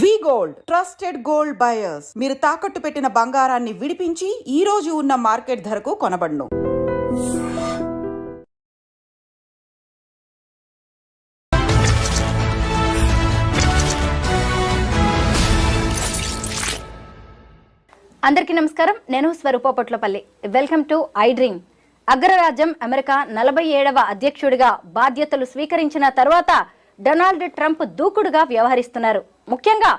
వి gold trusted gold buyers. మీరు తాకట్టు పెట్టిన బంగారాన్ని విడిపించి ఈ రోజు ఉన్న మార్కెట్ ధరకు కొనబడును. అందరికీ నమస్కారం. నేను Swarupa Potlapalli. Welcome to I dream. అగ్రరాజ్యం అమెరికా 47వ అధ్యక్షుడిగా బాధ్యతలు స్వీకరించిన తర్వాత డొనాల్డ్ ట్రంప్ దూకుడుగా వ్యవహరిస్తున్నారు. ముఖ్యంగా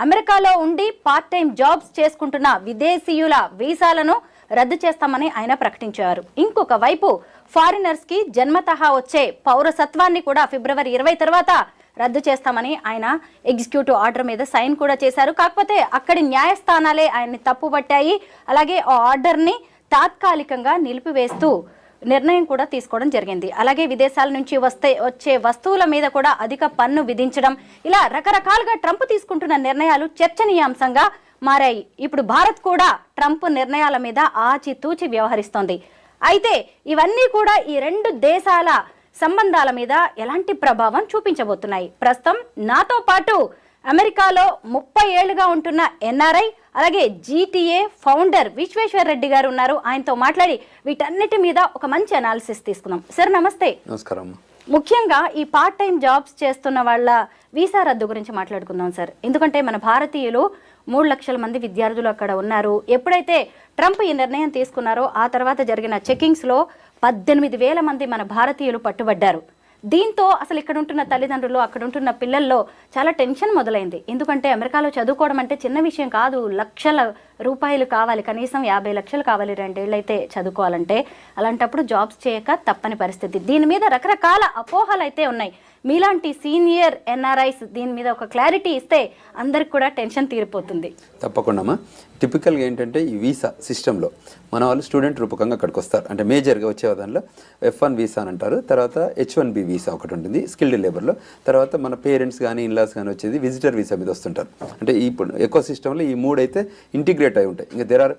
అమెరికాలో ఉండి పార్ట్ టైం జాబ్స్ చేసుకుంటున్న విదేశీయుల వీసాలను రద్దు చేస్తామని ఆయన ప్రకటించారు. ఇంకొక వైపు ఫారినర్స్ కి జన్మతహా వచ్చే పౌరసత్వాన్ని కూడా ఫిబ్రవరి 20 తర్వాత రద్దు చేస్తామని ఆయన ఎగ్జిక్యూటివ్ ఆర్డర్ మీద సైన్ కూడా చేశారు. కాకపోతే అక్కడి న్యాయస్థానాలే ఆయన్ని తప్పుపట్టాయి. అలాగే ఆ ఆర్డర్ని తాత్కాలికంగా నిలిపివేస్తూ నిర్ణయం కూడా తీసుకోవడం జరిగింది. అలాగే విదేశాల నుంచి వచ్చే వస్తువుల మీద కూడా అధిక పన్ను విధించడం, ఇలా రకరకాలుగా ట్రంప్ తీసుకుంటున్న నిర్ణయాలు చర్చనీయాంశంగా మారాయి. ఇప్పుడు భారత్ కూడా ట్రంప్ నిర్ణయాల మీద ఆచితూచి వ్యవహరిస్తోంది. అయితే ఇవన్నీ కూడా ఈ రెండు దేశాల సంబంధాల మీద ఎలాంటి ప్రభావం చూపించబోతున్నాయి? ప్రస్తుతం నాతో పాటు అమెరికాలో 30 ఏళ్లుగా ఉంటున్న ఎన్ఆర్ఐ అలాగే జీటీఏ ఫౌండర్ విశ్వేశ్వర్ రెడ్డి గారు ఉన్నారు. ఆయనతో మాట్లాడి వీటన్నిటి మీద ఒక మంచి అనాలిసిస్ తీసుకుందాం. సార్ నమస్తే. నమస్కారం. ముఖ్యంగా ఈ పార్ట్ టైం జాబ్స్ చేస్తున్న వాళ్ళ వీసా రద్దు గురించి మాట్లాడుకుందాం సార్. ఎందుకంటే మన భారతీయులు 3 లక్షల మంది విద్యార్థులు అక్కడ ఉన్నారు. ఎప్పుడైతే ట్రంప్ ఈ నిర్ణయం తీసుకున్నారో ఆ తర్వాత జరిగిన చెకింగ్స్లో 18,000 మంది మన భారతీయులు పట్టుబడ్డారు. దీంతో అసలు ఇక్కడ ఉంటున్న తల్లిదండ్రులు, అక్కడ ఉంటున్న పిల్లల్లో చాలా టెన్షన్ మొదలైంది. ఎందుకంటే అమెరికాలో చదువుకోవడం అంటే చిన్న విషయం కాదు. లక్షల రూపాయలు కావాలి, కనీసం 50 లక్షలు కావాలి 2 ఏళ్ళు అయితే చదువుకోవాలంటే. అలాంటప్పుడు జాబ్స్ చేయక తప్పని పరిస్థితి. దీని మీద రకరకాల అపోహలు అయితే ఉన్నాయి. మీలాంటి సీనియర్ ఎన్ఆర్ఐస్ దీని మీద ఒక క్లారిటీ ఇస్తే అందరికి కూడా టెన్షన్ తీరిపోతుంది. తప్పకుండా. టిపికల్గా ఏంటంటే ఈ వీసా సిస్టంలో మన వాళ్ళు స్టూడెంట్ రూపకంగా అక్కడికి వస్తారు. అంటే మేజర్గా వచ్చే దానిలో F1 వీసా అని అంటారు. తర్వాత H1B వీసా ఒకటి ఉంటుంది స్కిల్డ్ లేబర్లో. తర్వాత మన పేరెంట్స్ కానీ ఇన్లాస్ కానీ వచ్చేది విజిటర్ వీసా మీద వస్తుంటారు. అంటే ఇప్పుడు ఎకో సిస్టంలో ఈ 3 అయితే ఇంటిగ్రేట్ అయి ఉంటాయి. ఇంకా there are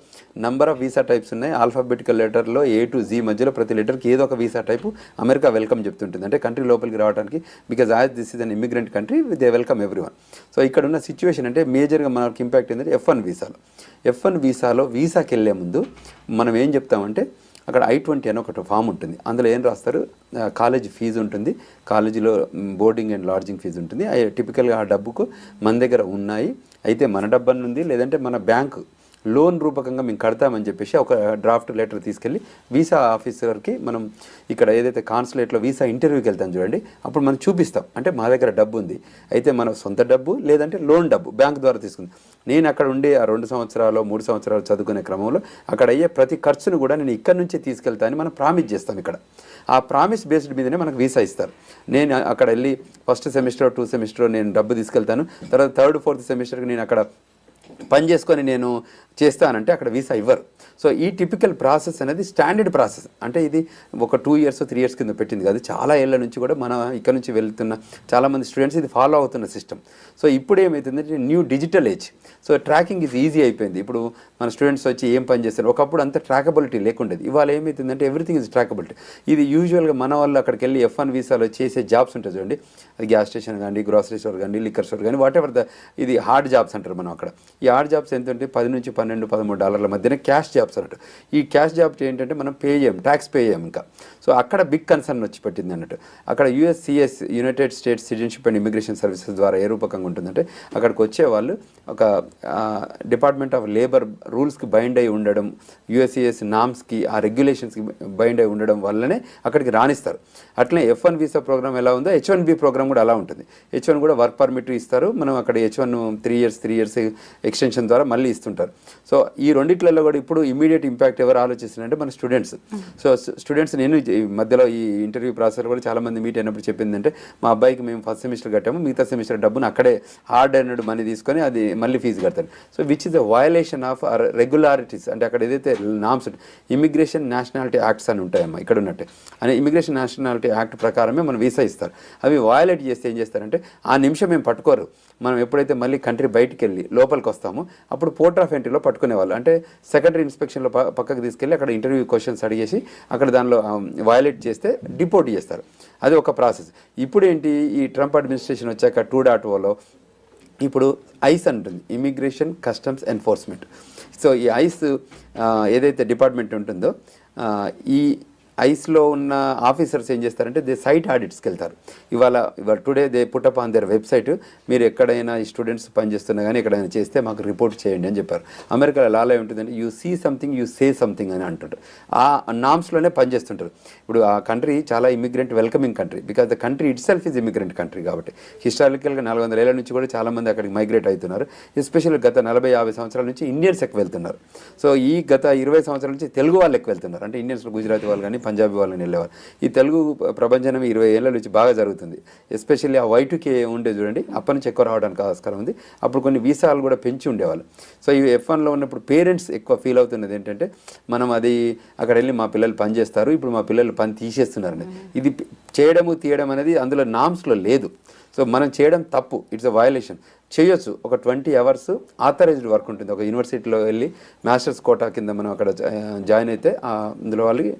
number of visa types ఉన్నాయి. ఆల్ఫాబెటికల్ లెటర్లో A to Z మధ్యలో ప్రతి లెటర్కి ఏదో ఒక వీసా టైపు అమెరికా వెల్కమ్ చెప్తుంటుంది. అంటే కంట్రీ లోపలికి రావడానికి, because as this is an immigrant country they welcome everyone. So ఇక్కడ ఉన్న సిచ్యువేషన్ అంటే మేజర్గా మనకి ఇంపాక్ట్ ఏంటంటే F1 వీసాలో వీసాకి వెళ్ళే ముందు మనం ఏం చెప్తామంటే అక్కడ I-20 అని ఒకటి ఫామ్ ఉంటుంది. అందులో ఏం రాస్తారు, కాలేజ్ ఫీజు ఉంటుంది, కాలేజీలో బోర్డింగ్ అండ్ లాడ్జింగ్ ఫీజు ఉంటుంది. టిపికల్గా ఆ డబ్బుకు మన దగ్గర ఉన్నాయి, అయితే మన డబ్బు ఉంది, లేదంటే మన బ్యాంకు లోన్ రూపకంగా మేము కడతామని చెప్పేసి ఒక డ్రాఫ్ట్ లెటర్ తీసుకెళ్ళి వీసా ఆఫీసర్కి మనం ఇక్కడ ఏదైతే కాన్సులేట్లో వీసా ఇంటర్వ్యూకి వెళ్తాం చూడండి, అప్పుడు మనం చూపిస్తాం. అంటే మా దగ్గర డబ్బు ఉంది, అయితే మన సొంత డబ్బు లేదంటే లోన్ డబ్బు బ్యాంక్ ద్వారా తీసుకుంది. నేను అక్కడ ఉండి ఆ 2 సంవత్సరాలు 3 సంవత్సరాలు చదువుకునే క్రమంలో అక్కడ అయ్యే ప్రతి ఖర్చును కూడా నేను ఇక్కడి నుంచే తీసుకెళ్తానని మనం ప్రామిస్ చేస్తాం. ఇక్కడ ఆ ప్రామిస్ బేస్డ్ మీదనే మనకు వీసా ఇస్తారు. నేను అక్కడ వెళ్ళి ఫస్ట్ సెమిస్టర్ 2 సెమిస్టర్ నేను డబ్బు తీసుకెళ్తాను, తర్వాత 3rd 4th సెమిస్టర్కి నేను అక్కడ పని చేసుకొని నేను చేస్తానంటే అక్కడ వీసా ఇవ్వరు. సో ఈ టిపికల్ ప్రాసెస్ అనేది స్టాండర్డ్ ప్రాసెస్. అంటే ఇది ఒక 2 years 3 years కింద పెట్టింది కాదు, చాలా ఏళ్ళ నుంచి కూడా మన ఇక్కడ నుంచి వెళ్తున్న చాలామంది స్టూడెంట్స్ ఇది ఫాలో అవుతున్న సిస్టమ్. సో ఇప్పుడు ఏమవుతుందంటే new digital age, so tracking is easy అయిపోయింది. ఇప్పుడు మన స్టూడెంట్స్ వచ్చి ఏం పని చేస్తారు, ఒకప్పుడు అంత ట్రాకబిలిటీ లేకుండేది. ఇవాళ ఏమవుతుందంటే ఎవ్రీథింగ్ ఇస్ ట్రాకబిలిటీ. ఇది యూజువల్గా మన వాళ్ళు అక్కడికి వెళ్ళి F1 వీసాలో చేసే జాబ్స్ ఉంటుంది చూడండి, అది గ్యాస్ స్టేషన్ కానీ, గ్రాసరీ స్టోర్ కానీ, లిక్కర్ స్టోర్ కానీ, వాట్ ఎవర్ ఇది హార్డ్ జాబ్స్ అంటారు మనం అక్కడ. ఈ హార్డ్ జాబ్స్ ఎంత ఉంటే $10 నుంచి $12-13 మధ్యనే క్యాష్ జాబ్స్ అన్నట్టు. ఈ క్యాష్ జాబ్స్ ఏంటంటే మనం పే చేయం, ట్యాక్స్ పే చేయం ఇంకా. సో అక్కడ బిగ్ కన్సర్న్ వచ్చి పెట్టింది అన్నట్టు. అక్కడ USCIS United states citizenship and immigration services ద్వారా ఏ రూపకంగా ఉంటుందంటే అక్కడికి వచ్చే వాళ్ళు ఒక డిపార్ట్మెంట్ ఆఫ్ లేబర్ రూల్స్కి బైండ్ అయి ఉండడం, USCIS నామ్స్కి ఆ రెగ్యులేషన్స్కి బైండ్ అయి ఉండడం వల్లనే అక్కడికి రాణిస్తారు. అట్లనే F1 వీసా ప్రోగ్రామ్ ఎలా ఉందో H1B ప్రోగ్రామ్ కూడా అలా ఉంటుంది. H1 కూడా వర్క్ పర్మిట్ ఇస్తారు, మనం అక్కడ H1 3 years ఎక్స్టెన్షన్ ద్వారా మళ్ళీ ఇస్తుంటారు. సో ఈ రెండిట్లలో కూడా ఇప్పుడు ఇమీడియట్ ఇంపాక్ట్ ఎవరు ఆలోచిస్తున్నారంటే మన స్టూడెంట్స్. సో స్టూడెంట్స్ నేను మధ్యలో ఈ ఇంటర్వ్యూ ప్రాసెస్ కూడా చాలామంది మీట్ అయినప్పుడు చెప్పిందంటే మా అబ్బాయికి మేము ఫస్ట్ సెమిస్టర్ కట్టాము, మిగతా సెమిస్టర్ డబ్బును అక్కడే హార్డ్ ఎర్న్డ్ మనీ తీసుకొని అది మళ్ళీ ఫీజు కడతారు. So which is the violation of regularities. అంటే అక్కడ ఏదైతే నామ్స్ ఇమిగ్రేషన్ నేషనాలిటీ యాక్ట్స్ అని ఉంటాయమ్మా ఇక్కడ ఉన్నట్టే, అని ఇమిగ్రేషన్ నేషనాలిటీ యాక్ట్ ప్రకారమే మనం వీసా ఇస్తారు. అవి వయలేట్ చేస్తే ఏం చేస్తారంటే ఆ నిమిషం మేము పట్టుకోరు. మనం ఎప్పుడైతే మళ్ళీ కంట్రీ బయటికి వెళ్ళి లోపలికి వస్తామో అప్పుడు పోర్ట్ ఆఫ్ ఎంట్రీలో పట్టుకునేవాళ్ళు. అంటే సెకండరీ ఇన్స్పెక్షన్లో పక్కకు తీసుకెళ్ళి అక్కడ ఇంటర్వ్యూ క్వశ్చన్స్ అడిగేసి అక్కడ దానిలో వయలేట్ చేస్తే డిపోర్ట్ చేస్తారు. అది ఒక ప్రాసెస్. ఇప్పుడు ఏంటి, ఈ ట్రంప్ అడ్మినిస్ట్రేషన్ వచ్చాక 2.0లో ఇప్పుడు ఐస్ అంటుంది, ఇమిగ్రేషన్ కస్టమ్స్ ఎన్ఫోర్స్మెంట్. సో ఈ ఐస్ ఏదైతే డిపార్ట్మెంట్ ఉంటుందో ఈ ఐస్లో ఉన్న ఆఫీసర్స్ ఏం చేస్తారంటే దే సైట్ ఆడిట్స్కి వెళ్తారు. ఇవాళ today they put up on their website, మీరు ఎక్కడైనా ఈ స్టూడెంట్స్ పనిచేస్తున్నా కానీ ఎక్కడైనా చేస్తే మాకు రిపోర్ట్ చేయండి అని చెప్పారు. అమెరికాలో లాలో ఏముంటుందంటే you see something you say something అని అంటుంటారు. ఆ నామ్స్లోనే పనిచేస్తుంటారు. ఇప్పుడు ఆ కంట్రీ చాలా immigrant welcoming country, because the country itself is immigrant country. కాబట్టి హిస్టారికల్గా 400 ఏళ్ల నుంచి కూడా చాలామంది అక్కడికి మైగ్రేట్ అవుతున్నారు. ఎస్పెషల్లీ గత 40-50 సంవత్సరాల నుంచి ఇండియన్స్ ఎక్కువ వెళ్తున్నారు. సో ఈ గత 20 సంవత్సరాల నుంచి తెలుగు వాళ్ళు ఎక్కువ వెళ్తున్నారు. అంటే ఇండియన్స్, గుజరాతీ వాళ్ళు కానీ పంజాబీ వాళ్ళని వెళ్ళేవారు. ఈ తెలుగు ప్రపంచం 20 ఏళ్ళ నుంచి బాగా జరుగుతుంది. ఎస్పెషల్లీ ఆ Y2K ఉండే చూడండి, అప్పటి నుంచి ఎక్కువ రావడానికి ఆస్కారం ఉంది. అప్పుడు కొన్ని వీసాలు కూడా పెంచి ఉండేవాళ్ళు. సో ఈ F1లో ఉన్నప్పుడు పేరెంట్స్ ఎక్కువ ఫీల్ అవుతున్నది ఏంటంటే మనం అది అక్కడ వెళ్ళి మా పిల్లలు పని చేస్తారు, ఇప్పుడు మా పిల్లలు పని తీసేస్తున్నారని. ఇది చేయడము తీయడం అనేది అందులో నామ్స్లో లేదు. సో మనం చేయడం తప్పు, ఇట్స్ అ వయలేషన్. చేయొచ్చు. ఒక 20 అవర్స్ ఆథరైజ్డ్ వర్క్ ఉంటుంది. ఒక యూనివర్సిటీలో వెళ్ళి మాస్టర్స్ కోటా కింద మనం అక్కడ జాయిన్ అయితే అందులో వాళ్ళకి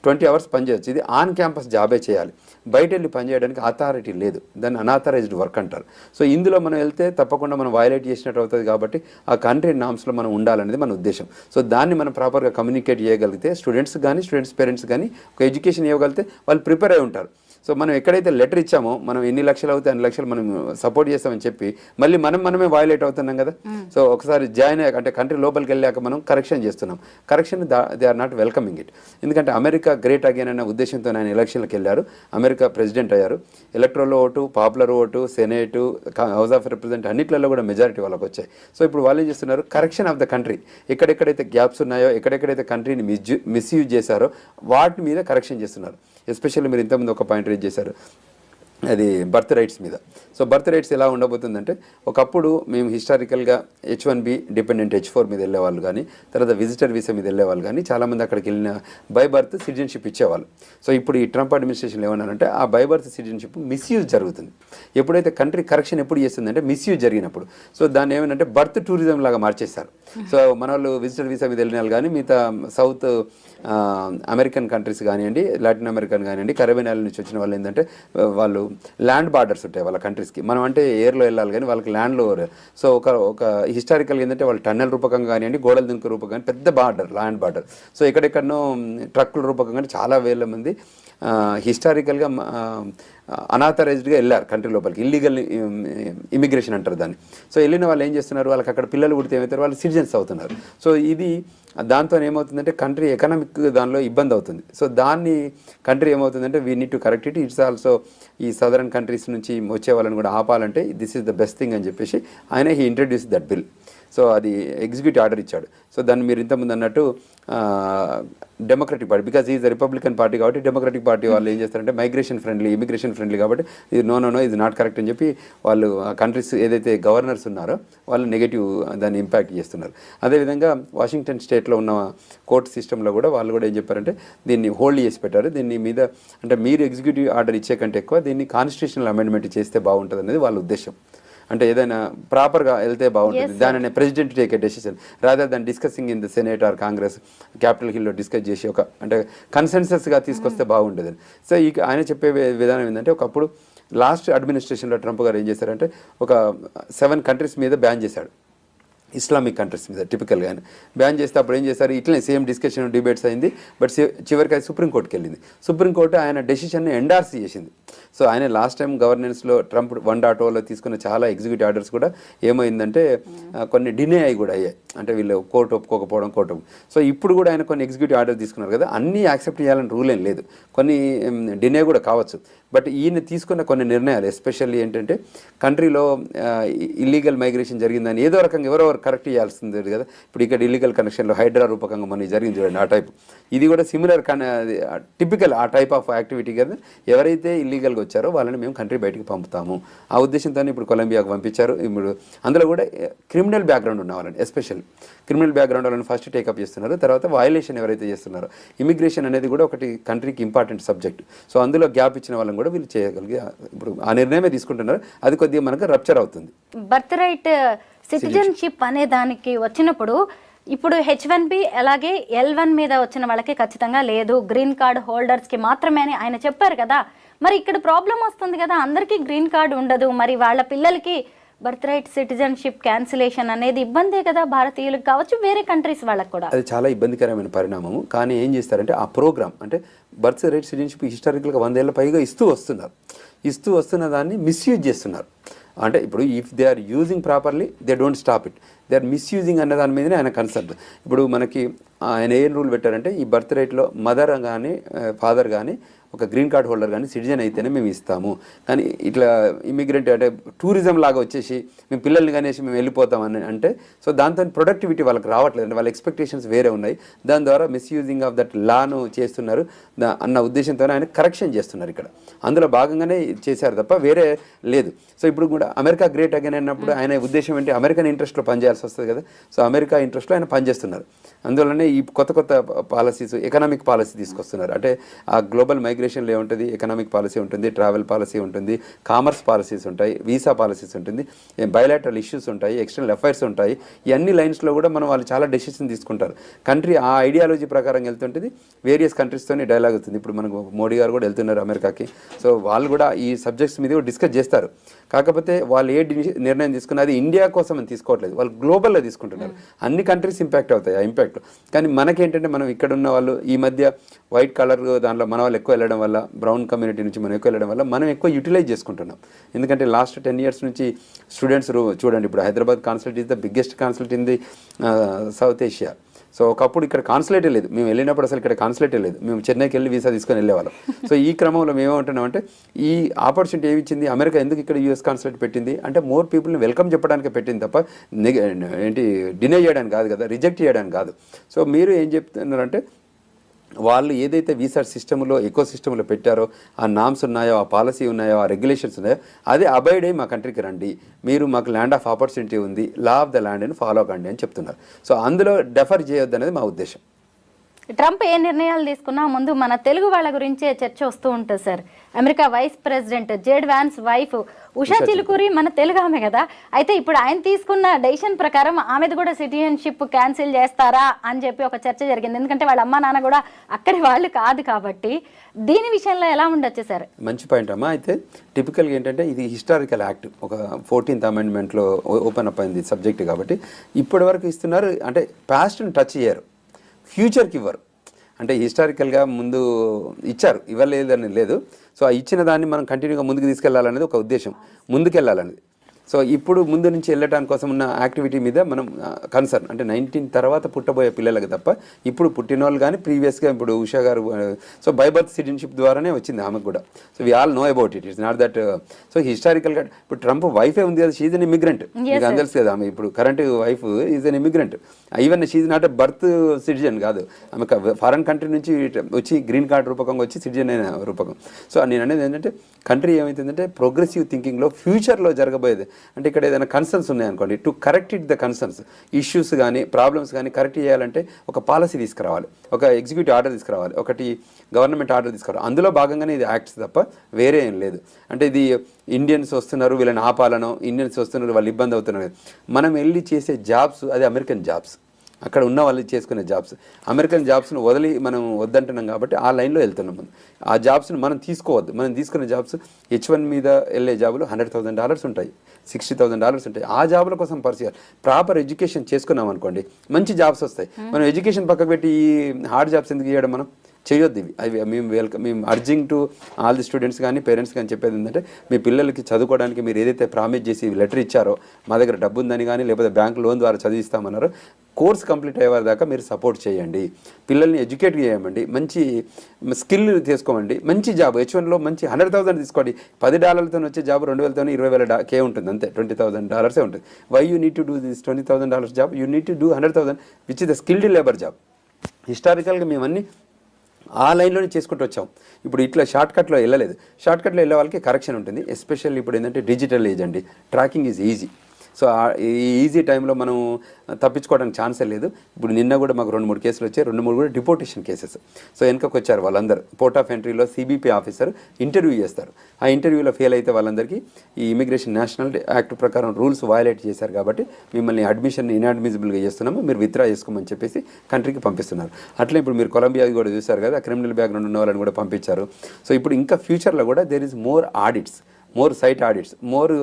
20 అవర్స్ పనిచేయచ్చు. ఇది ఆన్ క్యాంపస్ జాబే చేయాలి. బయట వెళ్ళి పనిచేయడానికి అథారిటీ లేదు, దాన్ని అన్ఆథరైజ్డ్ వర్క్ అంటారు. సో ఇందులో మనం వెళ్తే తప్పకుండా మనం వయలేట్ చేసినట్టు అవుతుంది. కాబట్టి ఆ కంట్రీ నామ్స్లో మనం ఉండాలనేది మన ఉద్దేశం. సో దాన్ని మనం ప్రాపర్గా కమ్యూనికేట్ చేయగలిగితే స్టూడెంట్స్ కానీ స్టూడెంట్స్ పేరెంట్స్ కానీ ఒక ఎడ్యుకేషన్ ఇవ్వగలిగితే వాళ్ళు ప్రిపేర్ అయి ఉంటారు. సో మనం ఎక్కడైతే లెటర్ ఇచ్చామో మనం ఎన్ని లక్షలు అవుతాయి అన్ని లక్షలు మనం సపోర్ట్ చేస్తామని చెప్పి మళ్ళీ మనమే వయలేట్ అవుతున్నాం కదా. సో ఒకసారి జాయిన్ అయ్యాక అంటే కంట్రీ లోపలికి వెళ్ళాక మనం కరెక్షన్ చేస్తున్నాం. Correction they are not welcoming it. ఎందుకంటే అమెరికా గ్రేట్ అగైన్ అనే ఉద్దేశంతో ఆయన ఎలక్షన్లకు వెళ్ళారు. అమెరికా ప్రెసిడెంట్ అయ్యారు. Electoral vote, popular vote, senate, house of represent అన్నిట్లలో కూడా మెజారిటీ వాళ్ళకి వచ్చాయి. సో ఇప్పుడు వాళ్ళు ఏం చేస్తున్నారు, కరెక్షన్ ఆఫ్ ద కంట్రీ. ఎక్కడెక్కడైతే గ్యాప్స్ ఉన్నాయో, ఎక్కడెక్కడైతే కంట్రీని మిస్యూజ్ చేశారో వాటి మీద కరెక్షన్ చేస్తున్నారు. ఎస్పెషల్లీ మీరు ఇంతకుముందు ఒక పాయింట్ రేజ్ చేశారు, అది బర్త్ రైట్స్ మీద. సో బర్త్ రైట్స్ ఎలా ఉండబోతుందంటే ఒకప్పుడు మేము హిస్టారికల్గా H1B డిపెండెంట్ H4 మీద వెళ్ళేవాళ్ళు కానీ తర్వాత విజిటర్ వీసా మీద వెళ్ళేవాళ్ళు కానీ చాలామంది అక్కడికి వెళ్ళిన బై బర్త్ సిటిజన్షిప్ ఇచ్చేవాళ్ళు. సో ఇప్పుడు ఈ ట్రంప్ అడ్మినిస్ట్రేషన్ ఏమన్నారంటే ఆ బై బర్త్ సిటిజన్షిప్ మిస్యూజ్ జరుగుతుంది. ఎప్పుడైతే కంట్రీ కరెక్షన్ ఎప్పుడు చేస్తుందంటే మిస్యూజ్ జరిగినప్పుడు. సో దాన్ని ఏమంటే బర్త్ టూరిజం లాగా మార్చేస్తారు. సో మన వాళ్ళు విజిటర్ వీసా మీద వెళ్ళిన వాళ్ళు కానీ మిగతా సౌత్ అమెరికన్ కంట్రీస్ కానివ్వండి, లాటిన్ అమెరికన్ కానివ్వండి, కరేబియన్ ఐలాండ్ నుంచి వచ్చిన వాళ్ళు ఏంటంటే వాళ్ళు ల్యాండ్ బార్డర్స్ ఉంటాయి వాళ్ళ కంట్రీస్కి. మనం అంటే ఎయిర్లో వెళ్ళాలి కానీ వాళ్ళకి ల్యాండ్లో. సో ఒక హిస్టారికల్ ఏంటంటే వాళ్ళు టన్నెల్ రూపకంగా కానివ్వండి, గోడల దుంకు రూపకంగా పెద్ద బార్డర్, ల్యాండ్ బార్డర్. సో ఎక్కడెక్కడనో ట్రక్కుల రూపకంగా చాలా వేల మంది హిస్టారికల్గా అనాథరైజ్డ్గా వెళ్ళారు కంట్రీ లోపలికి. ఇల్లీగల్ ఇమిగ్రేషన్ అంటారు దాన్ని. సో వెళ్ళిన వాళ్ళు ఏం చేస్తున్నారు, వాళ్ళకి అక్కడ పిల్లలు పుడితే ఏమవుతారు, వాళ్ళు సిటిజన్స్ అవుతున్నారు. సో ఇది దాంతో ఏమవుతుందంటే కంట్రీ ఎకనామిక్ దానిలో ఇబ్బంది అవుతుంది. సో దాన్ని కంట్రీ ఏమవుతుందంటే we need to correct it. It's also ఈ సదరన్ కంట్రీస్ నుంచి వచ్చే వాళ్ళని కూడా ఆపాలంటే this is the best thing అని చెప్పేసి ఆయన he introduce that bill. So అది ఎగ్జిక్యూటివ్ ఆర్డర్ ఇచ్చాడు. సో దాన్ని మీరు ఇంతకుముందు అన్నట్టు democratic party, because is republican party కాబట్టి డెమోక్రటిక్ పార్టీ వాళ్ళు ఏం చేస్తారంటే మైగ్రేషన్ ఫ్రెండ్లీ, ఇమిగ్రేషన్ ఫ్రెండ్లీ కాబట్టి ఇది నో ఇది నాట్ కరెక్ట్ అని చెప్పి వాళ్ళు ఆ కంట్రీస్ ఏదైతే గవర్నర్స్ ఉన్నారో వాళ్ళు నెగటివ్ దాన్ని ఇంపాక్ట్ చేస్తున్నారు. అదేవిధంగా వాషింగ్టన్ స్టేట్లో ఉన్న కోర్టు సిస్టంలో కూడా వాళ్ళు కూడా ఏం చెప్పారంటే దీన్ని హోల్డ్ చేసి పెట్టారు. దీన్ని మీద అంటే మీరు ఎగ్జిక్యూటివ్ ఆర్డర్ ఇచ్చే కంటే ఎక్కువ దీన్ని కాన్స్టిట్యూషనల్ అమెండ్మెంట్ చేస్తే బాగుంటుంది అనేది వాళ్ళ ఉద్దేశం. అంటే ఏదైనా ప్రాపర్గా వెళ్తే బాగుంటుంది. దానిని president take a decision rather than discussing in the senate or congress capital హిల్లో డిస్కస్ చేసి ఒక అంటే కన్సెన్సస్గా తీసుకొస్తే బాగుంటుంది. సో ఆయన చెప్పే విధానం ఏంటంటే ఒకప్పుడు లాస్ట్ అడ్మినిస్ట్రేషన్లో ట్రంప్ గారు ఏం చేశారంటే ఒక 7 కంట్రీస్ మీద బ్యాన్ చేశాడు, ఇస్లామిక్ కంట్రీస్ మీద టిపికల్గా ఆయన బ్యాన్ చేస్తే అప్పుడు ఏం చేశారు, ఇట్లనే సేమ్ డిస్కషన్ డిబేట్స్ అయింది. బట్ చివరికి అది సుప్రీంకోర్టుకి వెళ్ళింది. సుప్రీంకోర్టు ఆయన డెసిషన్ని ఎండార్స్ చేసింది. సో ఆయన లాస్ట్ టైం గవర్నెన్స్లో ట్రంప్ 1.0లో తీసుకున్న చాలా ఎగ్జిక్యూటివ్ ఆర్డర్స్ కూడా ఏమైందంటే కొన్ని డినే అయ్యి కూడా అయ్యాయి. అంటే వీళ్ళు కోర్టు ఒప్పుకోకపోవడం కోర్టు. సో ఇప్పుడు కూడా ఆయన కొన్ని ఎగ్జిక్యూటివ్ ఆర్డర్ తీసుకున్నారు కదా, అన్నీ యాక్సెప్ట్ చేయాలని రూల్ ఏం లేదు, కొన్ని డినే కూడా కావచ్చు. బట్ ఈయన తీసుకున్న కొన్ని నిర్ణయాలు ఎస్పెషల్లీ ఏంటంటే కంట్రీలో ఇల్లీగల్ మైగ్రేషన్ జరిగిందని ఏదో రకంగా ఎవరో కరెక్ట్ చేయాల్సింది కదా. ఇప్పుడు ఇక్కడ ఇల్లీగల్ కనెక్షన్లో హైడ్రా రూపకంగా మనకి జరిగింది చూడండి ఆ టైప్. ఇది కూడా సిమిలర్ టిపికల్ ఆ టైప్ ఆఫ్ యాక్టివిటీ కదా. ఎవరైతే ఇల్లీగల్గా వచ్చారో వాళ్ళని మేము కంట్రీ బయటికి పంపుతాము ఆ ఉద్దేశంతో ఇప్పుడు కొలంబియాకు పంపించారు. ఇప్పుడు అందులో కూడా క్రిమినల్ బ్యాక్గ్రౌండ్ ఉన్న వాళ్ళని, ఎస్పెషల్లీ క్రిమినల్ బ్యాక్గ్రౌండ్ వాళ్ళని ఫస్ట్ టేకప్ చేస్తున్నారు. తర్వాత వయలేషన్ ఎవరైతే చేస్తున్నారో, ఇమిగ్రేషన్ అనేది కూడా ఒకటి కంట్రీకి ఇంపార్టెంట్ సబ్జెక్ట్. సో అందులో గ్యాప్ ఇచ్చిన వాళ్ళని కూడా వీళ్ళు చేయగలిగి ఇప్పుడు ఆ నిర్ణయమే తీసుకుంటున్నారు. అది కొద్దిగా మనకు రప్చర్ అవుతుంది. బర్త్ రైట్ సిటిజన్షిప్ అనే దానికి వచ్చినప్పుడు ఇప్పుడు H1B అలాగే L1 మీద వచ్చిన వాళ్ళకి ఖచ్చితంగా లేదు, గ్రీన్ కార్డ్ హోల్డర్స్కి మాత్రమే అని ఆయన చెప్పారు కదా. మరి ఇక్కడ ప్రాబ్లం వస్తుంది కదా, అందరికీ గ్రీన్ కార్డ్ ఉండదు, మరి వాళ్ళ పిల్లలకి బర్త్ రైట్ సిటిజన్షిప్ క్యాన్సిలేషన్ అనేది ఇబ్బందే కదా భారతీయులకు కావచ్చు, వేరే కంట్రీస్ వాళ్ళకి కూడా. అది చాలా ఇబ్బందికరమైన పరిణామము. కానీ ఏం చేస్తారంటే ఆ ప్రోగ్రామ్ అంటే బర్త్ రైట్ సిటిజన్షిప్ హిస్టారికల్గా 100 ఏళ్ళ పైగా ఇస్తూ వస్తున్న దాన్ని మిస్యూజ్ చేస్తున్నారు. అంటే ఇప్పుడు if they are using properly they don't stop it, they are misusing అన్న దాని మీదనే ఆయన కన్సర్న్. ఇప్పుడు మనకి ఆయన ఏం రూల్ పెట్టారంటే ఈ బర్త్ రైట్లో మదర్ కానీ ఫాదర్ కానీ ఒక గ్రీన్ కార్డ్ హోల్డర్ కానీ సిటిజన్ అయితేనే మేము ఇస్తాము. కానీ ఇట్లా ఇమిగ్రెంట్ అంటే టూరిజం లాగా వచ్చేసి మేము పిల్లల్ని కనేసి మేము వెళ్ళిపోతామని అంటే సో దాంతో ప్రొడక్టివిటీ వాళ్ళకి రావట్లేదు, అంటే వాళ్ళ ఎక్స్పెక్టేషన్స్ వేరే ఉన్నాయి. దాని ద్వారా మిస్యూజింగ్ ఆఫ్ దట్ లాను చేస్తున్నారు అన్న ఉద్దేశంతో ఆయన కరెక్షన్ చేస్తున్నారు. ఇక్కడ అందులో భాగంగానే చేశారు తప్ప వేరే లేదు. సో ఇప్పుడు కూడా అమెరికా గ్రేట్ అగైన్ అన్నప్పుడు ఆయన ఉద్దేశం ఏంటి, అమెరికన్ ఇంట్రెస్ట్లో పనిచేయాల్సి వస్తుంది కదా. సో అమెరికా ఇంట్రెస్ట్లో ఆయన పనిచేస్తున్నారు. అందువల్లనే ఈ కొత్త పాలసీస్ ఎకనామిక్ పాలసీ తీసుకొస్తున్నారు. అంటే ఆ గ్లోబల్ మైగ్రేషన్లో ఏముంటుంది, ఎకనామిక్ పాలసీ ఉంటుంది, ట్రావెల్ పాలసీ ఉంటుంది, కామర్స్ పాలసీస్ ఉంటాయి, వీసా పాలసీస్ ఉంటుంది, బయలాటరల్ ఇష్యూస్ ఉంటాయి, ఎక్స్టర్నల్ అఫైర్స్ ఉంటాయి. ఈ అన్ని లైన్స్లో కూడా వాళ్ళు చాలా డెసిషన్ తీసుకుంటారు. కంట్రీ ఆ ఐడియాలజీ ప్రకారం వెళ్తుంటుంది, వేరియస్ కంట్రీస్తోని డైలాగ్ అవుతుంది. ఇప్పుడు మనకు మోడీ గారు కూడా వెళ్తున్నారు అమెరికాకి. సో వాళ్ళు కూడా ఈ సబ్జెక్ట్స్ మీద కూడా డిస్కస్ చేస్తారు. కాకపోతే వాళ్ళు ఏ నిర్ణయం తీసుకున్నా అది ఇండియా కోసం అని తీసుకోవట్లేదు, వాళ్ళు గ్లోబల్లో తీసుకుంటున్నారు. అన్ని కంట్రీస్ ఇంపాక్ట్ అవుతాయి ఆ ఇంపాక్ట్. కానీ మనకేంటంటే మనం ఇక్కడ ఉన్న వాళ్ళు ఈ మధ్య వైట్ కలర్ దాంట్లో మన వాళ్ళు ఎక్కువ వెళ్ళడం వల్ల, బ్రౌన్ కమ్యూనిటీ నుంచి మనం ఎక్కువ వెళ్ళడం వల్ల మనం ఎక్కువ యూటిలైజ్ చేసుకుంటున్నాం. ఎందుకంటే లాస్ట్ 10 years నుంచి స్టూడెంట్స్ చూడండి, ఇప్పుడు Hyderabad consulate is the biggest consulate in the south Asia. So ఒకప్పుడు ఇక్కడ కాన్సులేటే లేదు, మేము వెళ్ళినప్పుడు అసలు ఇక్కడ కాన్సులేటే లేదు, మేము చెన్నైకి వెళ్ళి వీసా తీసుకొని వెళ్ళేవాళ్ళం. సో ఈ క్రమంలో మేమేమంటున్నామంటే ఈ ఆపర్చునిటీ ఏమి ఇచ్చింది అమెరికా, ఎందుకు ఇక్కడ యూఎస్ కాన్సులేట్ పెట్టింది అంటే మోర్ పీపుల్ని వెల్కమ్ చెప్పడానికి పెట్టింది తప్ప డినై చేయడానికి కాదు కదా, రిజెక్ట్ చేయడానికి కాదు. సో మీరు ఏం చెప్తున్నారంటే వాళ్ళు ఏదైతే వీసా సిస్టంలో ఎకో సిస్టంలో పెట్టారో ఆ నామ్స్ ఉన్నాయో, ఆ పాలసీ ఉన్నాయో, ఆ రెగ్యులేషన్స్ ఉన్నాయో అదే అబైడ్ అయ్యి మా కంట్రీకి రండి, మీరు మాకు ల్యాండ్ ఆఫ్ ఆపర్చునిటీ ఉంది, లా ఆఫ్ ద ల్యాండ్ అని ఫాలో కండి అని చెప్తున్నారు. సో అందులో డెఫర్ చేయొద్దు అనేది మా ఉద్దేశం. ట్రంప్ ఏ నిర్ణయాలు తీసుకున్నా ముందు మన తెలుగు వాళ్ళ గురించే చర్చ వస్తూ ఉంటుంది sir. America vice president JD Vance wife Usha Chilukuri మన తెలుగు ఆమె కదా. అయితే ఇప్పుడు ఆయన తీసుకున్న డెసిషన్ ప్రకారం ఆమెది కూడా సిటిజన్షిప్ క్యాన్సిల్ చేస్తారా అని చెప్పి ఒక చర్చ జరిగింది. ఎందుకంటే వాళ్ళ అమ్మ నాన్న కూడా అక్కడి వాళ్ళు కాదు కాబట్టి. దీని విషయంలో ఎలా ఉండొచ్చు సార్? మంచి పాయింట్ అమ్మా. అయితే టిపికల్గా ఏంటంటే ఇది హిస్టారికల్ యాక్ట్, ఒక 14th Amendmentలో ఓపెన్ అప్ అయింది సబ్జెక్ట్ కాబట్టి ఇప్పటి వరకు ఇస్తున్నారు. అంటే పాస్ట్ని టచ్ చేయరు, ఫ్యూచర్కి ఇవ్వరు. అంటే హిస్టారికల్గా ముందు ఇచ్చారు, ఇవ్వలేదని లేదు. సో ఆ ఇచ్చిన దాన్ని మనం కంటిన్యూగా ముందుకు తీసుకెళ్లాలనేది ఒక ఉద్దేశం, ముందుకెళ్ళాలనేది. సో ఇప్పుడు ముందు నుంచి వెళ్ళటానికి కోసం ఉన్న యాక్టివిటీ మీద మనం కన్సర్న్, అంటే 19 తర్వాత పుట్టబోయే పిల్లలకి తప్ప ఇప్పుడు పుట్టిన వాళ్ళు కానీ ప్రీవియస్గా ఇప్పుడు ఉషా గారు సో బై బర్త్ సిటిజన్షిప్ ద్వారానే వచ్చింది ఆమెకు కూడా. So we all know about it, it's not that. So హిస్టారికల్గా ఇప్పుడు ట్రంప్ వైఫే ఉంది కదా, షీజ్ అన్ ఇమిగ్రెంట్, మీకు అందరూ తెలుసు కదా. ఆమె ఇప్పుడు current wife is an immigrant, even she's not birth citizen కాదు, ఆమె ఫారెన్ కంట్రీ నుంచి వచ్చి గ్రీన్ కార్డ్ రూపకంగా వచ్చి సిటిజన్ అయిన రూపకం. సో నేను అనేది ఏంటంటే కంట్రీ ఏమవుతుందంటే ప్రోగ్రెసివ్ థింకింగ్లో ఫ్యూచర్లో జరగబోయేది. అంటే ఇక్కడ ఏదైనా కన్సర్న్స్ ఉన్నాయనుకోండి, to correct it the concerns, issues కానీ ప్రాబ్లమ్స్ కానీ కరెక్ట్ చేయాలంటే ఒక పాలసీ తీసుకురావాలి, ఒక ఎగ్జిక్యూటివ్ ఆర్డర్ తీసుకురావాలి, ఒకటి గవర్నమెంట్ ఆర్డర్ తీసుకురావాలి. అందులో భాగంగానే ఇది యాక్ట్స్ తప్ప వేరే ఏం లేదు. అంటే ఇది ఇండియన్స్ వస్తున్నారు వీళ్ళని ఆపాలనో, ఇండియన్స్ వస్తున్నారు వాళ్ళు ఇబ్బంది అవుతున్నారు. మనం వెళ్ళి చేసే జాబ్స్ అది అమెరికన్ జాబ్స్, అక్కడ ఉన్న వాళ్ళు చేసుకునే జాబ్స్. అమెరికన్ జాబ్స్ను వదిలి మనం వద్దంటున్నాం కాబట్టి ఆ లైన్లో వెళ్తున్నాం. ఆ జాబ్స్ని మనం తీసుకోవద్దు. మనం తీసుకునే జాబ్స్ H1 మీద వెళ్ళే జాబులు $100,000 ఉంటాయి, $60,000 ఉంటాయి. ఆ జాబుల కోసం పరిచయాలు ప్రాపర్ ఎడ్యుకేషన్ చేసుకున్నాం అనుకోండి, మంచి జాబ్స్ వస్తాయి. మనం ఎడ్యుకేషన్ పక్కకు పెట్టి ఈ హార్డ్ జాబ్స్ ఎందుకు చేయడం, మనం చేయొద్దు ఇవి. అవి మేము urging to all the students కానీ పేరెంట్స్ కానీ చెప్పేది ఏంటంటే మీ పిల్లలకి చదువుకోవడానికి మీరు ఏదైతే ప్రామిస్ చేసి లెటర్ ఇచ్చారో, మా దగ్గర డబ్బు ఉందని కానీ లేకపోతే బ్యాంక్ లోన్ ద్వారా చదివిస్తామన్నారో, కోర్స్ కంప్లీట్ అయ్యే దాకా మీరు సపోర్ట్ చేయండి, పిల్లల్ని ఎడ్యుకేట్ చేయమండి, మంచి స్కిల్ తీసుకోమండి, మంచి జాబ్ H1లో మంచి $100,000 తీసుకోండి. $10 వచ్చే జాబ్ 2,000 $20,000 ఉంటుంది, అంతే $20,000 ఉంటుంది. Why you need to do this $20,000 job, you need to do 100,000 which is the skilled labour job. హిస్టారికల్గా మేమన్నీ ఆ లైన్లోనే చేసుకుంటూ వచ్చాం. ఇప్పుడు ఇట్లా షార్ట్కట్లో వెళ్ళలేదు. షార్ట్కట్లో వెళ్ళే వాళ్ళకి కరెక్షన్ ఉంటుంది. ఎస్పెషల్లీ ఇప్పుడు ఏంటంటే డిజిటల్ ఏజ్ అండి, ట్రాకింగ్ ఈజ్ ఈజీ. సో ఈ ఈజీ టైంలో మనం తప్పించుకోవడానికి ఛాన్సే లేదు. ఇప్పుడు నిన్న కూడా మాకు 2-3 కేసులు వచ్చాయి, 2-3 కూడా డిపోర్టేషన్ కేసెస్. సో వెనకకు వచ్చారు వాళ్ళందరూ. పోర్ట్ ఆఫ్ ఎంట్రీలో CBP ఆఫీసర్ ఇంటర్వ్యూ చేస్తారు. ఆ ఇంటర్వ్యూలో ఫెయిల్ అయితే వాళ్ళందరికీ ఈ ఇమిగ్రేషన్ నేషనల్ యాక్ట్ ప్రకారం రూల్స్ వయలేట్ చేశారు కాబట్టి మిమ్మల్ని అడ్మిషన్ ఇన్అడ్మిసిబుల్గా చేస్తున్నాము, మీరు విత్డ్రా చేసుకోమని చెప్పేసి కంట్రీకి పంపిస్తున్నారు. అట్లా ఇప్పుడు మీరు కొలంబియా కూడా చూశారు కదా, క్రిమినల్ బ్యాక్గ్రౌండ్ ఉన్న వాళ్ళని కూడా పంపించారు. సో ఇప్పుడు ఇంకా ఫ్యూచర్లో కూడా there is more audits, more site audits, more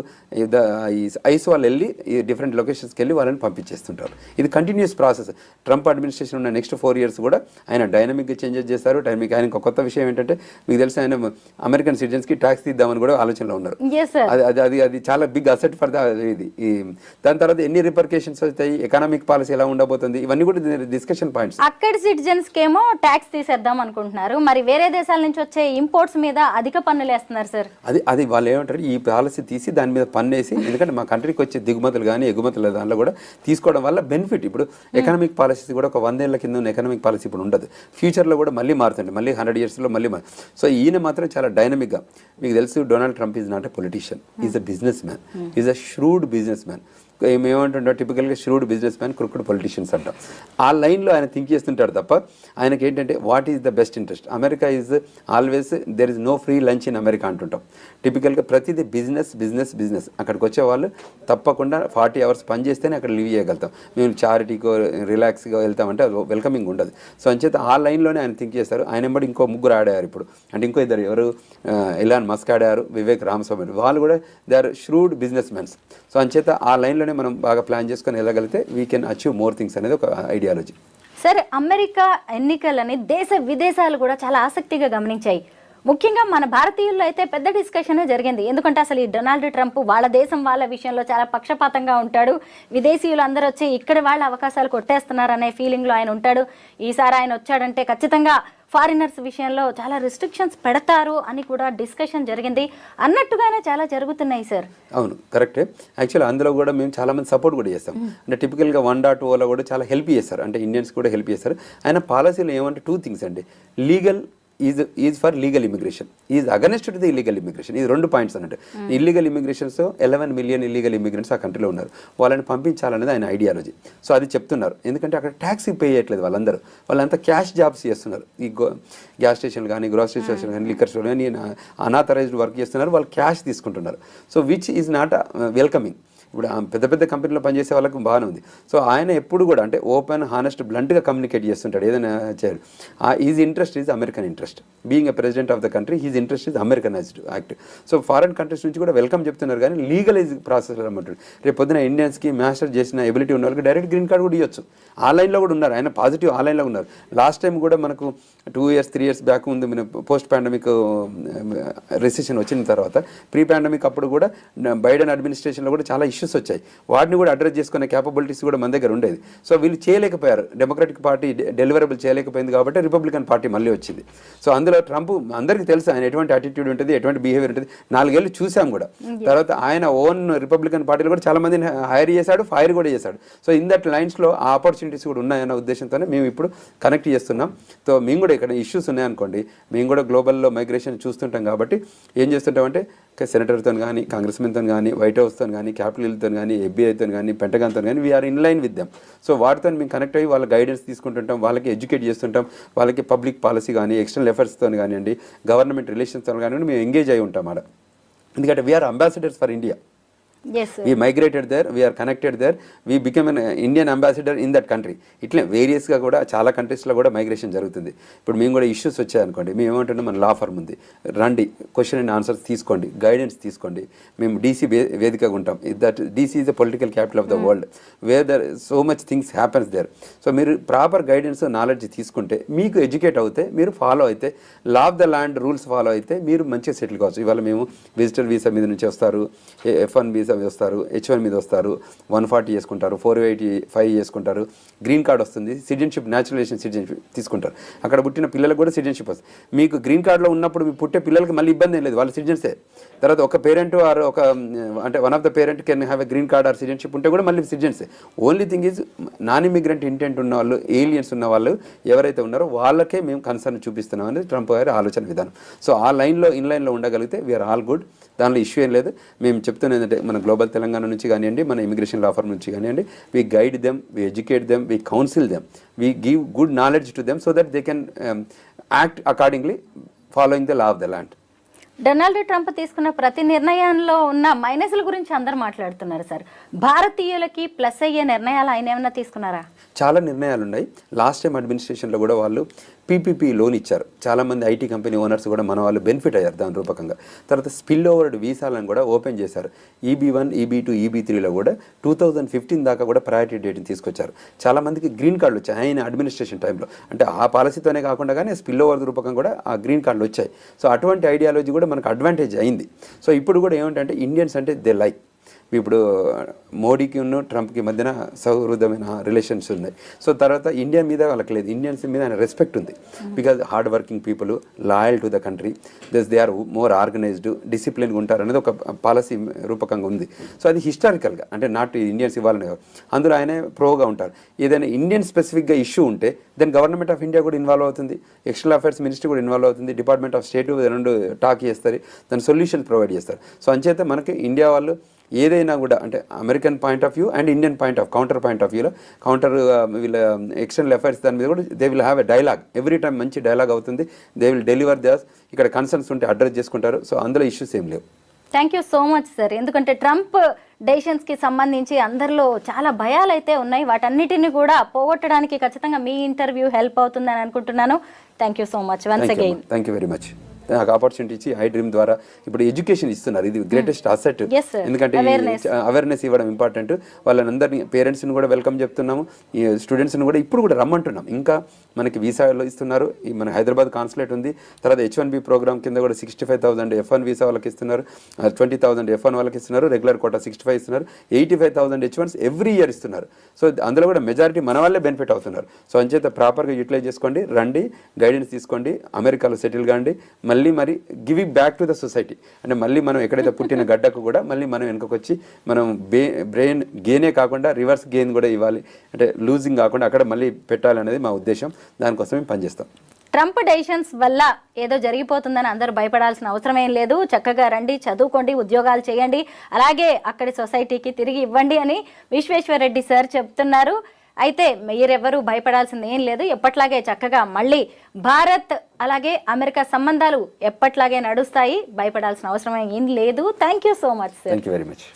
ఈ ఐస్ వాళ్ళు వెళ్ళి ఈ డిఫరెంట్ లొకేషన్స్కి వెళ్ళి వాళ్ళని పంపించేస్తుంటారు. ఇది కంటిన్యూస్ ప్రాసెస్. ట్రంప్ అడ్మినిస్ట్రేషన్ ఉన్న నెక్స్ట్ 4 years కూడా ఆయన డైనమిక్గా చేంజెస్ చేస్తారు. ఆయన ఒక కొత్త విషయం ఏంటంటే, మీకు తెలిసి ఆయన అమెరికన్ సిటిజన్స్కి ట్యాక్స్ తీద్దామని కూడా ఆలోచనలో ఉన్నారు. అది చాలా బిగ్ అసెట్ ఫర్ ఇది. దాని తర్వాత ఎన్ని రిపర్కేషన్స్ వస్తాయి, ఎకనామిక్ పాలసీ ఎలా ఉండబోతుంది, ఇవన్నీ కూడా డిస్కషన్ పాయింట్స్. అక్కడ సిటిజన్స్ కేమో ట్యాక్స్ తీసేద్దాం అనుకుంటున్నారు, మరి వేరే దేశాల నుంచి వచ్చే ఇంపోర్ట్స్ మీద అధిక పన్నులు వేస్తున్నారు సార్. అది వాళ్ళు ఏమంటారు, ఈ పాలసీ తీసి దాని మీద పన్ను వేసి, ఎందుకంటే మా కంట్రీకి వచ్చే దిగుమతులు కానీ ఎగుమతులు దానిలో కూడా తీసుకోవడం వల్ల బెనిఫిట్. ఇప్పుడు ఎకనామిక్ పాలసీ కూడా ఒక 100 ఏళ్ల కింద ఉన్న ఎకనామిక్ పాలసీ ఇప్పుడు ఉండదు, ఫ్యూచర్లో కూడా మళ్ళీ మారుతుంది, మళ్ళీ 100 yearsలో మళ్ళీ సో ఈయన మాత్రం చాలా డైనమిక్గా. మీకు తెలుసు Donald Trump is not a politician, is a business man, is a shrewd business man. ఏమంటుంటాం టిపికల్గా shrewd business man, crooked politicians అంటాం. ఆ లైన్లో ఆయన థింక్ చేస్తుంటాడు తప్ప ఆయనకి ఏంటంటే what is the best interest. America is always there is no free lunch in America అంటుంటాం. టిపికల్గా ప్రతిదీ బిజినెస్ బిజినెస్ బిజినెస్. అక్కడికి వచ్చే వాళ్ళు తప్పకుండా 40 hours పని చేస్తేనే అక్కడ లివ్ చేయగలుగుతాం. మేము చారిటీకో రిలాక్స్గా వెళ్తామంటే అది వెల్కమింగ్ ఉండదు. సో అంచేత ఆ లైన్లోనే ఆయన థింక్ చేస్తారు. ఆయన ఎంబడి ఇంకో 3 ఆడారు ఇప్పుడు, అంటే ఇంకో 2 ఎవరు, ఎలాన్ మస్క్ ఆడారు, వివేక్ రామస్వామి, వాళ్ళు కూడా they are shrewd business mens. So అంచేత ఆ లైన్లోనే మనం బాగా ప్లాన్ చేసుకొని వెళ్ళగలిగితే we can achieve more things అనేది ఒక ఐడియాలజీ. సరే, అమెరికా ఎన్నికలని దేశ విదేశాలు కూడా చాలా ఆసక్తిగా గమనించాయి. ముఖ్యంగా మన భారతీయుల్లో అయితే పెద్ద డిస్కషన్ జరిగింది. ఎందుకంటే అసలు ఈ డొనాల్డ్ ట్రంప్ వాళ్ళ దేశం వాళ్ళ విషయంలో చాలా పక్షపాతంగా ఉంటాడు, విదేశీయులు అందరూ వచ్చి ఇక్కడ వాళ్ళ అవకాశాలు కొట్టేస్తున్నారు అనే ఫీలింగ్లో ఆయన ఉంటాడు. ఈసారి ఆయన వచ్చాడంటే ఖచ్చితంగా ఫారినర్స్ విషయంలో చాలా రిస్ట్రిక్షన్స్ పెడతారు అని కూడా డిస్కషన్ జరిగింది. అన్నట్టుగానే చాలా జరుగుతున్నాయి సార్. అవును, కరెక్టే. యాక్చువల్లీ అందులో కూడా మేము చాలామంది సపోర్ట్ కూడా చేస్తాం. అంటే టిపికల్గా 1.0లో కూడా చాలా హెల్ప్ చేస్తారు, అంటే ఇండియన్స్ కూడా హెల్ప్ చేస్తారు. ఆయన పాలసీలో ఏమంటే 2 things అండి. Legal is for legal immigration, is against to the illegal immigration. ఇది 2 points అన్నట్టు. ఇల్లీగల్ ఇమిగ్రేషన్స్తో 11 million ఇల్లీగల్ ఇమిగ్రెంట్స్ ఆ కంట్రీలో ఉన్నారు, వాళ్ళని పంపించాలనేది ఆయన ఐడియాలజీ. సో అది చెప్తున్నారు, ఎందుకంటే అక్కడ ట్యాక్స్ పే చేయట్లేదు వాళ్ళంతా క్యాష్ జాబ్స్ చేస్తున్నారు. ఈ గ్యాస్ స్టేషన్లు కానీ, గ్రోసరీ స్టేషన్ కానీ, లిక్కర్ స్టోర్ కానీ అనాథరైజ్డ్ వర్క్ చేస్తున్నారు, వాళ్ళు క్యాష్ తీసుకుంటున్నారు. So which is not welcoming. ఇప్పుడు పెద్ద పెద్ద కంపెనీలో పనిచేసే వాళ్ళకి బాగానే ఉంది. సో ఆయన ఎప్పుడు కూడా అంటే ఓపెన్, హానెస్ట్, బ్లంట్గా కమ్యూనికేట్ చేస్తుంటాడు ఏదైనా చేయడు. Is interest is American interest. Being a president of the country, his interest is Americanized act. So foreign countries నుంచి కూడా వెల్కమ్ చెప్తున్నారు, కానీ లీగలైజ్ ప్రాసెస్ అన్నమాట. రేపు పొద్దున ఇండియన్స్ మాస్టర్ చేసిన ఎబిలిటీ ఉన్న వాళ్ళకి డైరెక్ట్ గ్రీన్ కార్డ్ కూడా ఇవ్వచ్చు. ఆ లైన్లో కూడా ఉన్నారు, ఆయన పాజిటివ్ ఆ లైన్లో ఉన్నారు. లాస్ట్ టైం కూడా మనకు 2 years 3 years బ్యాక్ ఉంది, మన పోస్ట్ పాండమిక్ రిసెషన్ వచ్చిన తర్వాత, ప్రీ పాండమిక్ అప్పుడు కూడా బైడెన్ అడ్మినిస్ట్రేషన్లో కూడా చాలా ఇష్యూస్ వచ్చాయి. వాటిని కూడా అడ్రస్ చేసుకునే క్యాపబిలిటీస్ కూడా మన దగ్గర ఉండేది. సో వీళ్ళు చేయలేకపోయారు, డెమోక్రటిక్ పార్టీ డెలివరబుల్ చేయలేకపోయింది కాబట్టి రిపబ్లికన్ పార్టీ మళ్ళీ వచ్చింది. సో అందులో ట్రంప్ అందరికీ తెలుసు ఆయన ఎటువంటి యాటిట్యూడ్ ఉంటుంది, ఎటువంటి బిహేవియర్ ఉంటుంది. 4 ఏళ్ళు చూసాం కూడా. తర్వాత ఆయన ఓన్ రిపబ్లికన్ పార్టీలో కూడా చాలా మందిని హైర్ చేశాడు, ఫైర్ కూడా చేశాడు. సో ఇన్ దట్ లైన్స్లో ఆ ఆపర్చునిటీస్ కూడా ఉన్నాయన్న ఉద్దేశంతోనే మేము ఇప్పుడు కనెక్ట్ చేస్తున్నాం. సో మేము కూడా ఇక్కడ ఇష్యూస్ ఉన్నాయనుకోండి, మేము కూడా గ్లోబల్లో మైగ్రేషన్ చూస్తుంటాం కాబట్టి ఏం చేస్తుంటామంటే సెనేటర్తో కానీ, కాంగ్రెస్మెన్తో కానీ, వైట్ హౌస్తో కానీ, క్యాపిటల్ హిల్తో కానీ, FBI కానీ, పెంటగాన్తో కానీ we're in line with them. So వాటితో మేము కనెక్ట్ అయ్యి వాళ్ళ గైడెన్స్ తీసుకుంటుంటాం, వాళ్ళకి ఎడ్యుకేట్ చేస్తుంటాం, వాళ్ళకి పబ్లిక్ పాలసీ కానీ, ఎక్స్టర్నల్ ఎఫర్ట్స్తో కానివ్వండి, గవర్నమెంట్ రిలేషన్స్తో కానివ్వండి, మేము ఎంగేజ్ అయి ఉంటాం అక్కడ. ఎందుకంటే we're ambassadors for India. We migrated there, we are connected there, we became an Indian ambassador in that country. ఇట్లే వేరియస్గా కూడా చాలా కంట్రీస్లో కూడా మైగ్రేషన్ జరుగుతుంది. ఇప్పుడు మేము కూడా ఇష్యూస్ వచ్చాయనుకోండి, మేము ఏమంటున్నాం, మన లా ఫర్మ్ ఉంది, రండి క్వశ్చన్ అండ్ ఆన్సర్స్ తీసుకోండి, గైడెన్స్ తీసుకోండి. మేము DC వేదికగా ఉంటాం. That DC is the political capital of the world, where there so much things happens there. So మీరు ప్రాపర్ గైడెన్స్, నాలెడ్జ్ తీసుకుంటే, మీకు ఎడ్యుకేట్ అవుతే, మీరు ఫాలో అయితే, law of the land rules follow అయితే మీరు మంచిగా సెటిల్ కావచ్చు. ఇవాళ మేము విజిటర్ వీసా మీద నుంచి వస్తారు, F1 వీసా వస్తారు, H1 మీద వస్తారు, 140 చేసుకుంటారు, 485 చేసుకుంటారు, గ్రీన్ కార్డ్ వస్తుంది, సిటిజన్షిప్, న్యాచురలైజేషన్ సిటిజన్షిప్ తీసుకుంటారు. అక్కడ పుట్టిన పిల్లలకు కూడా సిటిజన్షిప్ వస్తుంది. మీకు గ్రీన్ కార్డులో ఉన్నప్పుడు మీ పుట్టే పిల్లలకి మళ్ళీ ఇబ్బంది ఏం లేదు, వాళ్ళు సిటిజన్సే. తర్వాత ఒక పేరెంట్ ఆర్ అంటే one of the parent can have a green card or citizenship ఉంటే కూడా మళ్ళీ సిటిజన్సే. Only thing is non immigrant intent ఉన్న వాళ్ళు, ఏలియన్స్ ఉన్న వాళ్ళు ఎవరైతే ఉన్నారో వాళ్ళకే మేము కన్సర్న్ చూపిస్తున్నాం అనేది ట్రంప్ గారి ఆలోచన విధానం. సో ఆ లైన్లో, ఇన్ లైన్లో ఉండగలిగితే వీఆర్ ఆల్ గుడ్, దానిలో ఇష్యూ ఏం లేదు. మేము చెప్తున్నది ఏంటంటే, మన గ్లోబల్ తెలంగాణ నుంచి కానివ్వండి, మన ఇమిగ్రేషన్ లా ఫర్మ్ నుంచి కానివ్వండి, we guide them, we educate them, we counsel them, we give good knowledge to them so that they can act accordingly following the law of the land. Donald Trump తీసుకున్న ప్రతి నిర్ణయంలో ఉన్న మైనస్ల గురించి అందరు మాట్లాడుతున్నారు sir. భారతీయులకి plus అయ్యే నిర్ణయాలు ఆయన ఏమైనా తీసుకున్నారా? చాలా నిర్ణయాలు ఉన్నాయి. లాస్ట్ టైం అడ్మినిస్ట్రేషన్లో కూడా వాళ్ళు పీపీపీ లోన్ ఇచ్చారు. చాలామంది ఐటీ కంపెనీ ఓనర్స్ కూడా మన వాళ్ళు బెనిఫిట్ అయ్యారు దాని రూపకంగా. తర్వాత స్పిల్ ఓవర్డ్ వీసాలను కూడా ఓపెన్ చేశారు. EB1, EB2, EB3లో కూడా 2015 దాకా కూడా ప్రయారిటీ డేట్ని తీసుకొచ్చారు. చాలామందికి గ్రీన్ కార్డులు వచ్చాయి ఆయన అడ్మినిస్ట్రేషన్ టైంలో. అంటే ఆ పాలసీతోనే కాకుండా కానీ స్పిల్ ఓవర్ రూపకం కూడా ఆ గ్రీన్ కార్డులు వచ్చాయి. సో అటువంటి ఐడియాలజీ కూడా మనకు అడ్వాంటేజ్ అయింది. సో ఇప్పుడు కూడా ఏమిటంటే ఇండియన్స్ అంటే దే లైక్. ఇప్పుడు మోడీకి ఉన్న ట్రంప్కి మధ్యన సౌహృదమైన రిలేషన్స్ ఉన్నాయి. సో తర్వాత ఇండియా మీద వాళ్ళకి లేదు, ఇండియన్స్ మీద ఆయన రెస్పెక్ట్ ఉంది. Because hard working people, loyal to the country, they are more organised, డిసిప్లిన్గా ఉంటారు అనేది ఒక పాలసీ రూపకంగా ఉంది. సో అది హిస్టారికల్గా అంటే నాట్ ఇండియన్స్ ఇవ్వాలని కాదు, అందులో ఆయనే ప్రోగా ఉంటారు. ఏదైనా ఇండియన్ స్పెసిఫిక్గా ఇష్యూ ఉంటే దెన్ గవర్నమెంట్ ఆఫ్ ఇండియా కూడా ఇన్వాల్వ్ అవుతుంది, ఎక్స్టర్నల్ అఫైర్స్ మినిస్ట్రీ కూడా ఇన్వాల్వ్ అవుతుంది, డిపార్ట్మెంట్ ఆఫ్ స్టేట్ రెండు టాక్ చేస్తారు, దాని సొల్యూషన్ ప్రొవైడ్ చేస్తారు. సో అంచేత మనకి ఇండియా వాళ్ళు ఏదైనా కూడా అంటే American point of view and Indian counter point of వ్యూలో వీళ్ళ ఎక్స్టర్నల్ అఫైర్స్ దాని మీద కూడా they will have a dialogue. Every time మంచి డైలాగ్ అవుతుంది. దే విల్ డెలివర్ దస్. ఇక్కడ కన్సర్న్స్ ఉంటే అడ్రస్ చేసుకుంటారు. సో అందులో ఇష్యూస్ ఏం లేవు. Thank you so much sir. ఎందుకంటే ట్రంప్ డెసిషన్స్కి సంబంధించి అందరిలో చాలా భయాలు అయితే ఉన్నాయి. వాటన్నిటిని కూడా పోగొట్టడానికి ఖచ్చితంగా మీ ఇంటర్వ్యూ హెల్ప్ అవుతుందని అనుకుంటున్నాను. Thank you so much once again. Thank you very much. నాకు ఆపర్చునిటీ ఇచ్చి iDream ద్వారా ఇప్పుడు ఎడ్యుకేషన్ ఇస్తున్నారు. ఇది గ్రేటెస్ట్ అసెట్. ఎందుకంటే అవేర్నెస్ ఇవ్వడం ఇంపార్టెంట్. వాళ్ళందరినీ పేరెంట్స్ని కూడా వెల్కమ్ చెప్తున్నాము, ఈ స్టూడెంట్స్ని కూడా ఇప్పుడు కూడా రమ్మంటున్నాం. ఇంకా మనకి వీసాలో ఇస్తున్నారు. మన హైదరాబాద్ కాన్సులేట్ ఉంది. తర్వాత H1B ప్రోగ్రామ్ కింద కూడా 65,000 F1 వీసా వాళ్ళకి ఇస్తున్నారు, 20,000 F1 వాళ్ళకి ఇస్తున్నారు, రెగ్యులర్ కోటా 65 ఇస్తున్నారు, 85,000 H1s ఎవ్రీ ఇయర్ ఇస్తున్నారు. సో అందులో కూడా మెజారిటీ మన వాళ్ళే బెనిఫిట్ అవుతున్నారు. సో అంచేత ప్రాపర్గా యూటిలైజ్ చేసుకోండి, రండి, గైడెన్స్ తీసుకోండి, అమెరికాలో సెటిల్ కాండి, మళ్ళీ మరి giving back to the society. అంటే మళ్ళీ మనం ఎక్కడైతే పుట్టిన గడ్డకు కూడా మళ్ళీ మనం వెనుకకు వచ్చి మనం బ్రెయిన్ గెయినే కాకుండా రివర్స్ గెయిన్ కూడా ఇవ్వాలి, అంటే లూజింగ్ కాకుండా అక్కడ మళ్ళీ పెట్టాలనేది మా ఉద్దేశం. దానికోసం మేము పనిచేస్తాం. ట్రంప్ డెసిషన్స్ వల్ల ఏదో జరిగిపోతుందని అందరూ భయపడాల్సిన అవసరం ఏం లేదు. చక్కగా రండి, చదువుకోండి, ఉద్యోగాలు చేయండి, అలాగే అక్కడి సొసైటీకి తిరిగి ఇవ్వండి అని విశ్వేశ్వరరెడ్డి సార్ చెప్తున్నారు. అయితే మీరెవరూ భయపడాల్సింది ఏం లేదు. ఎప్పట్లాగే చక్కగా మళ్ళీ భారత్ అలాగే అమెరికా సంబంధాలు ఎప్పట్లాగే నడుస్తాయి. భయపడాల్సిన అవసరం ఏం లేదు. Thank you so much sir. Thank you very much.